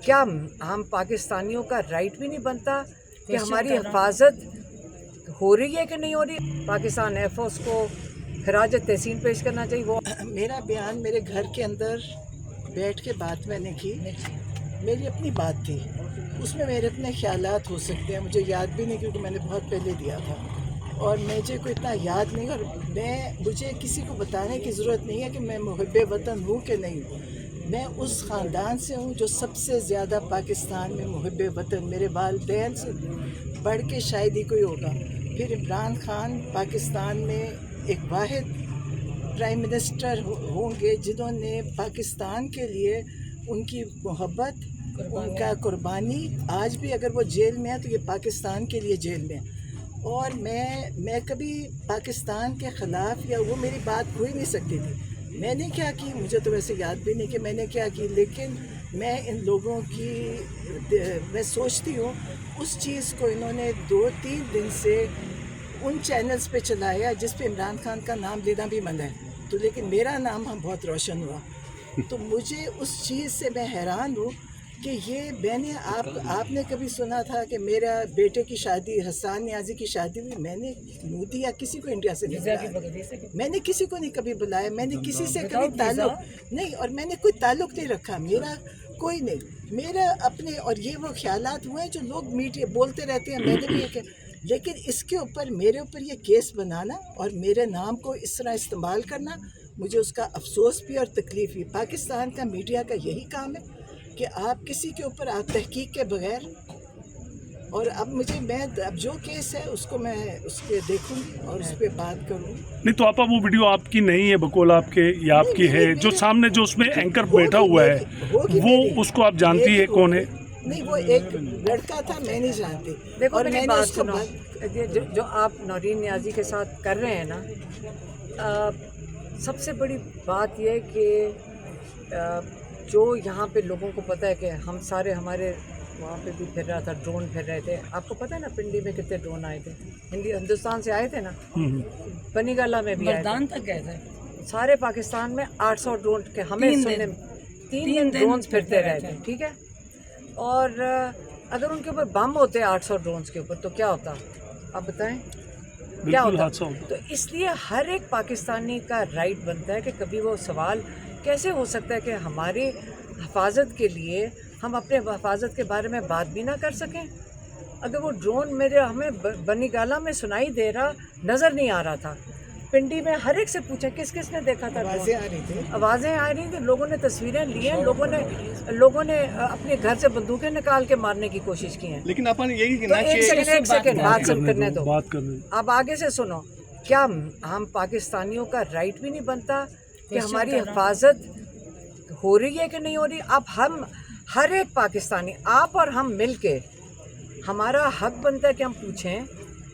کیا ہم پاکستانیوں کا رائٹ بھی نہیں بنتا کہ ہماری حفاظت ہو رہی ہے کہ نہیں ہو رہی؟ پاکستان ایئر فورس کو خراج تحسین پیش کرنا چاہیے. وہ میرا بیان میرے گھر کے اندر بیٹھ کے بات میں نے کی، میری اپنی بات تھی، اس میں میرے اپنے خیالات ہو سکتے ہیں، مجھے یاد بھی نہیں کیونکہ میں نے بہت پہلے دیا تھا اور مجھے کوئی اتنا یاد نہیں، اور مجھے کسی کو بتانے کی ضرورت نہیں ہے کہ میں محب وطن ہوں کہ نہیں ہوں. میں اس خاندان سے ہوں جو سب سے زیادہ پاکستان میں محب وطن، میرے والدین سے بڑھ کے شاید ہی کوئی ہوگا. پھر عمران خان پاکستان میں ایک واحد پرائم منسٹر ہوں گے جنہوں نے پاکستان کے لیے ان کی محبت، ان کا قربانی، آج بھی اگر وہ جیل میں ہے تو یہ پاکستان کے لیے جیل میں ہے. اور میں کبھی پاکستان کے خلاف یا وہ میری بات ہو ہی نہیں سکتی تھی. میں نے کیا کی مجھے تو ویسے یاد بھی نہیں کہ میں نے کیا کی، لیکن میں ان لوگوں کی میں سوچتی ہوں اس چیز کو انہوں نے 2-3 دن سے ان چینلز پہ چلایا جس پہ عمران خان کا نام لینا بھی منع ہے، تو لیکن میرا نام بہت روشن ہوا. تو مجھے اس چیز سے میں حیران ہوں کہ یہ میں نے آپ نے کبھی سنا تھا کہ میرا بیٹے کی شادی، حسان نیازی کی شادی ہوئی؟ میں نے مودی یا کسی کو انڈیا سے نہیں بلایا، میں نے کسی کو نہیں کبھی بلایا، میں نے کسی سے کبھی تعلق نہیں، اور میں نے کوئی تعلق نہیں رکھا، میرا کوئی نہیں، میرا اپنے. اور یہ وہ خیالات ہوئے ہیں جو لوگ میڈیا بولتے رہتے ہیں، میں نے بھی یہ، لیکن اس کے اوپر میرے اوپر یہ کیس بنانا اور میرے نام کو اس طرح استعمال کرنا، مجھے اس کا افسوس بھی اور تکلیف بھی. پاکستان کا میڈیا کا یہی کام ہے کہ آپ کسی کے اوپر آپ تحقیق کے بغیر، اور اب جو کیس ہے اس کو میں اس کے دیکھوں گی اور اس پہ بات کروں. نہیں تو آپا وہ ویڈیو آپ کی نہیں ہے بقول آپ کے یا آپ کی ہے؟ جو سامنے جو اس میں اینکر بیٹھا ہوا ہے وہ اس کو آپ جانتی ہے کون ہے؟ نہیں، وہ ایک لڑکا تھا، میں نہیں جانتی. دیکھو میری بات سنو، جو آپ نورین نیازی کے ساتھ کر رہے ہیں نا، سب سے بڑی بات یہ کہ جو یہاں پہ لوگوں کو پتہ ہے کہ ہم سارے ہمارے وہاں پہ بھی پھر رہا تھا، ڈرون پھر رہے تھے. آپ کو پتہ ہے نا پنڈی میں کتنے ڈرون آئے تھے، ہندوستان سے آئے تھے نا، بنی گالا میں بھی آئے تھے. سارے پاکستان میں 800 ڈرون کے ہمیں سننے میں 3 دن ڈرونز پھرتے رہے تھے، ٹھیک ہے. اور اگر ان کے اوپر بم ہوتے 800 ڈرونز کے اوپر تو کیا ہوتا؟ آپ بتائیں کیا ہوتا؟ تو اس لیے ہر ایک پاکستانی کا رائٹ بنتا ہے کہ کبھی وہ سوال کیسے ہو سکتا ہے کہ ہماری حفاظت کے لیے ہم اپنے حفاظت کے بارے میں بات بھی نہ کر سکیں. اگر وہ ڈرون ہمیں بنی گالا میں سنائی دے رہا، نظر نہیں آ رہا تھا، پنڈی میں ہر ایک سے پوچھا کس کس نے دیکھا تھا، آوازیں آ رہی تھیں، آوازیں آ رہی تھیں، لوگوں نے تصویریں لی ہیں، لوگوں نے اپنے گھر سے بندوقیں نکال کے مارنے کی کوشش کی ہیں. لیکن اپن یہی ایک سیکنڈ بات کرنے دو، بات کرنے. اب آگے سے سنو. کیا ہم پاکستانیوں کا رائٹ بھی نہیں بنتا کہ ہماری حفاظت ہو رہی ہے کہ نہیں ہو رہی؟ اب ہم ہر ایک پاکستانی، آپ اور ہم مل کے، ہمارا حق بنتا ہے کہ ہم پوچھیں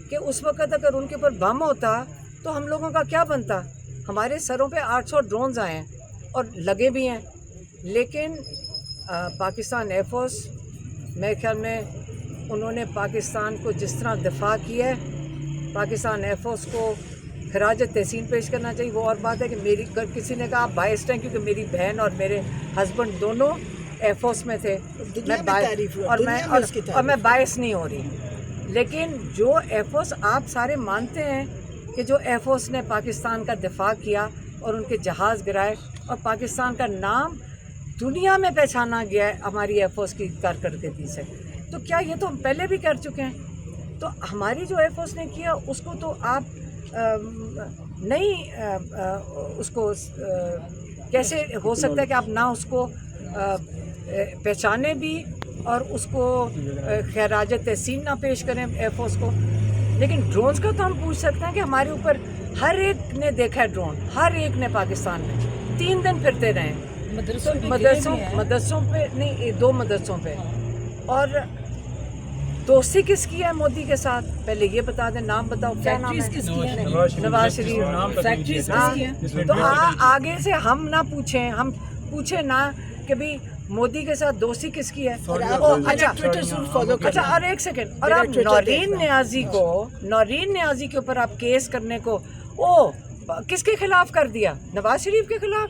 کہ اس وقت اگر ان کے اوپر بم ہوتا تو ہم لوگوں کا کیا بنتا؟ ہمارے سروں پہ 800 ڈرونز آئے ہیں اور لگے بھی ہیں، لیکن پاکستان ایئر فورس، میرے خیال میں انہوں نے پاکستان کو جس طرح دفاع کیا ہے، پاکستان ایئر فورس کو خراج تحسین پیش کرنا چاہیے. وہ اور بات ہے کہ کسی نے کہا آپ بائسڈ ہیں کیونکہ میری بہن اور میرے ہسبینڈ دونوں ایئر فورس میں تھے، اور میں باعث نہیں ہو رہی. لیکن جو ایئر فورس آپ سارے مانتے ہیں کہ جو ایئر فورس نے پاکستان کا دفاع کیا اور ان کے جہاز گرائے اور پاکستان کا نام دنیا میں پہچانا گیا ہے ہماری ایئر فورس کی کارکردگی سے، تو کیا یہ تو ہم پہلے بھی کر چکے ہیں؟ تو ہماری جو ایئر فورس نے کیا اس کو تو آپ نہیں، اس کو کیسے ہو سکتا ہے کہ آپ نہ اس کو پہچانے بھی اور اس کو خراج تحسین نہ پیش کریں ایئر فورس کو؟ لیکن ڈرونز کا تو ہم پوچھ سکتے ہیں کہ ہمارے اوپر ہر ایک نے دیکھا ہے ڈرون، ہر ایک نے پاکستان میں 3 دن پھرتے رہے مدرسوں پہ نہیں، 2 مدرسوں پہ. اور دوستی کس کی ہے مودی کے ساتھ؟ پہلے یہ بتا دیں، نام بتاؤ کیا نام ہے؟ نواز شریف. تو آگے سے ہم نہ پوچھیں، ہم پوچھیں نہ کہ بھی مودی کے ساتھ دوستی کس کی ہے. اچھا اور ایک سیکنڈ، اور آپ نورین نیازی کے اوپر آپ کیس کرنے کو کس کے خلاف کر دیا؟ نواز شریف کے خلاف.